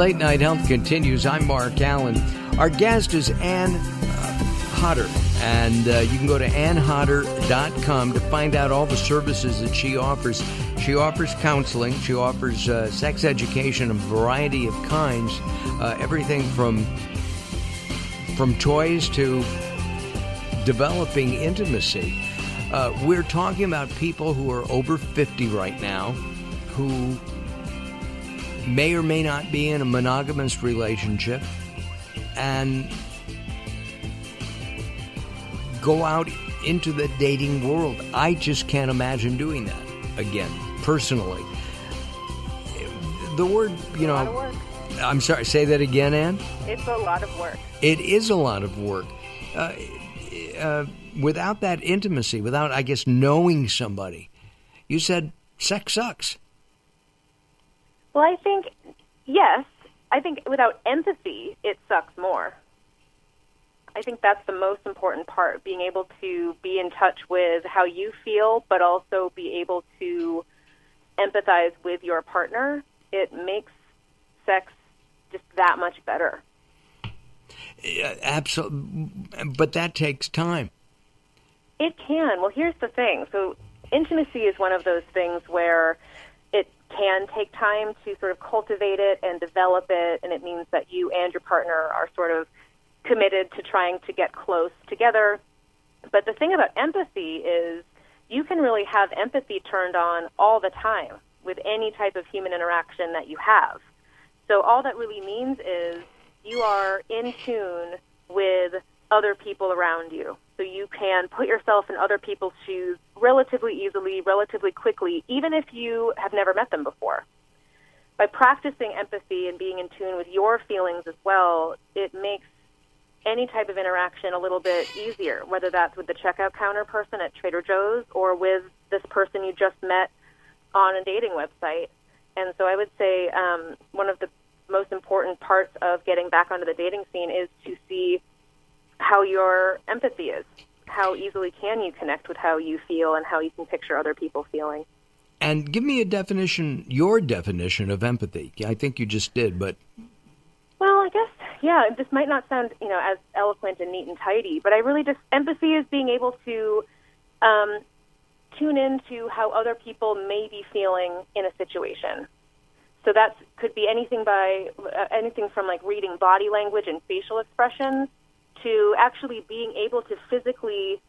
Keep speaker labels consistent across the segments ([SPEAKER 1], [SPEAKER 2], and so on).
[SPEAKER 1] Late Night Health continues. I'm Mark Alyn. Our guest is Anne Hodder, and you can go to annehodder.com to find out all the services that she offers. She offers counseling. She offers sex education of a variety of kinds, everything from toys to developing intimacy. We're talking about people who are over 50 right now, who may or may not be in a monogamous relationship and go out into the dating world. I just can't imagine doing that again, personally. The word,
[SPEAKER 2] a lot of work.
[SPEAKER 1] I'm sorry, say that again, Anne?
[SPEAKER 2] It's a lot of work.
[SPEAKER 1] It is a lot of work. Without that intimacy, without, I guess, knowing somebody, you said sex sucks.
[SPEAKER 2] Well, I think, yes. I think without empathy, it sucks more. I think that's the most important part, being able to be in touch with how you feel, but also be able to empathize with your partner. It makes sex just that much better.
[SPEAKER 1] Yeah, absolutely. But that takes time.
[SPEAKER 2] It can. Well, here's the thing. So intimacy is one of those things where it can take time to sort of cultivate it and develop it, and it means that you and your partner are sort of committed to trying to get close together. But the thing about empathy is you can really have empathy turned on all the time with any type of human interaction that you have. So all that really means is you are in tune with other people around you. So you can put yourself in other people's shoes relatively easily, relatively quickly, even if you have never met them before. By practicing empathy and being in tune with your feelings as well, it makes any type of interaction a little bit easier, whether that's with the checkout counter person at Trader Joe's or with this person you just met on a dating website. And so I would say one of the most important parts of getting back onto the dating scene is to see how your empathy is. How easily can you connect with how you feel and how you can picture other people feeling?
[SPEAKER 1] And give me a definition, your definition of empathy. I think you just did, but...
[SPEAKER 2] Well, I guess, yeah, this might not sound, as eloquent and neat and tidy, but I really just, empathy is being able to tune into how other people may be feeling in a situation. So that could be anything from like reading body language and facial expressions to actually being able to physically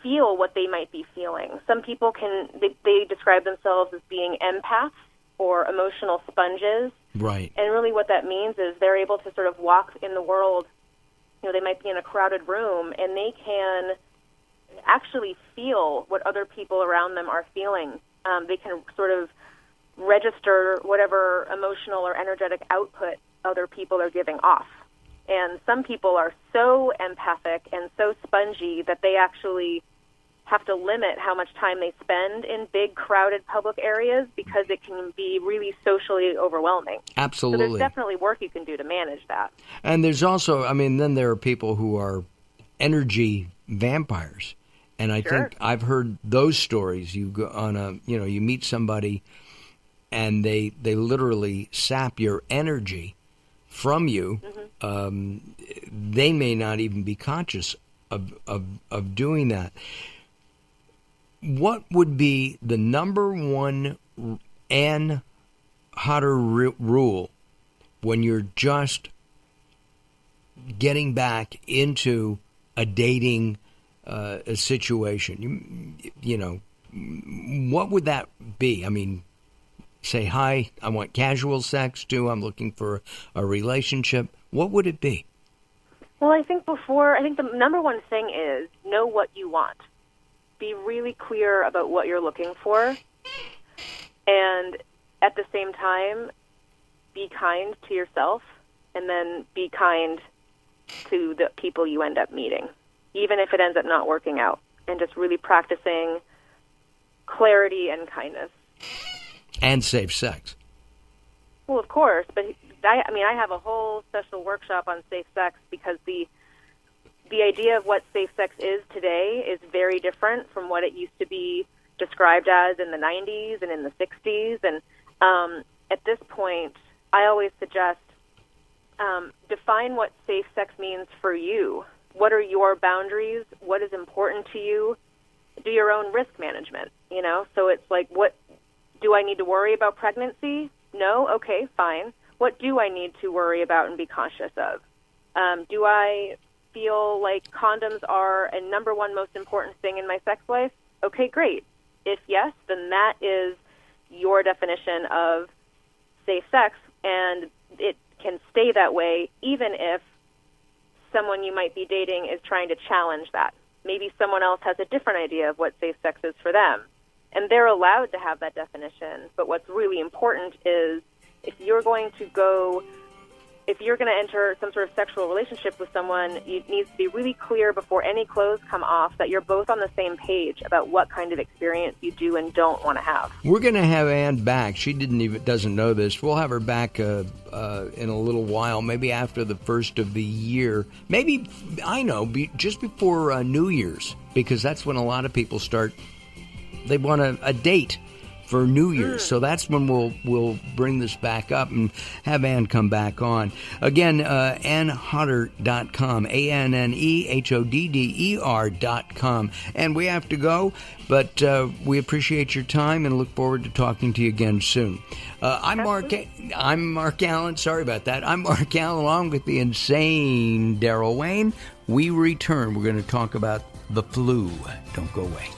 [SPEAKER 2] feel what they might be feeling. Some people they describe themselves as being empaths or emotional sponges.
[SPEAKER 1] Right.
[SPEAKER 2] And really what that means is they're able to sort of walk in the world. They might be in a crowded room and they can actually feel what other people around them are feeling. They can sort of register whatever emotional or energetic output other people are giving off. And some people are so empathic and so spongy that they actually have to limit how much time they spend in big, crowded public areas because it can be really socially overwhelming.
[SPEAKER 1] Absolutely.
[SPEAKER 2] So there's definitely work you can do to manage that.
[SPEAKER 1] And there's also, then there are people who are energy vampires. And I think I've heard those stories. You go on you meet somebody and they literally sap your energy from you. Mm-hmm. They may not even be conscious of doing that. What would be the number one Anne Hodder rule when you're just getting back into a dating a situation? What would that be? Say, hi, I want casual sex too. I'm looking for a relationship. What would it be?
[SPEAKER 2] Well, I think the number one thing is know what you want. Be really clear about what you're looking for. And at the same time, be kind to yourself and then be kind to the people you end up meeting, even if it ends up not working out, and just really practicing clarity and kindness.
[SPEAKER 1] And safe sex.
[SPEAKER 2] Well, of course, but I have a whole special workshop on safe sex because the idea of what safe sex is today is very different from what it used to be described as in the 90s and in the 60s. And at this point, I always suggest define what safe sex means for you. What are your boundaries? What is important to you? Do your own risk management, you know? So it's like, what do I need to worry about pregnancy? No? Okay, fine. What do I need to worry about and be conscious of? Do I feel like condoms are a number one most important thing in my sex life? Okay, great. If yes, then that is your definition of safe sex, and it can stay that way even if someone you might be dating is trying to challenge that. Maybe someone else has a different idea of what safe sex is for them, and they're allowed to have that definition. But what's really important is if you're going to enter some sort of sexual relationship with someone, it needs to be really clear before any clothes come off that you're both on the same page about what kind of experience you do and don't want to have.
[SPEAKER 1] We're going to have Anne back. She doesn't know this. We'll have her back in a little while, maybe after the first of the year. Maybe, just before New Year's, because that's when a lot of people they want a date for New Year's. So that's when we'll bring this back up and have Anne come back on. Again, AnneHodder.com, AnneHodder.com. And we have to go, but we appreciate your time and look forward to talking to you again soon. I'm Mark Alyn. Sorry about that. I'm Mark Alyn, along with the insane Daryl Wayne. We return. We're going to talk about the flu. Don't go away.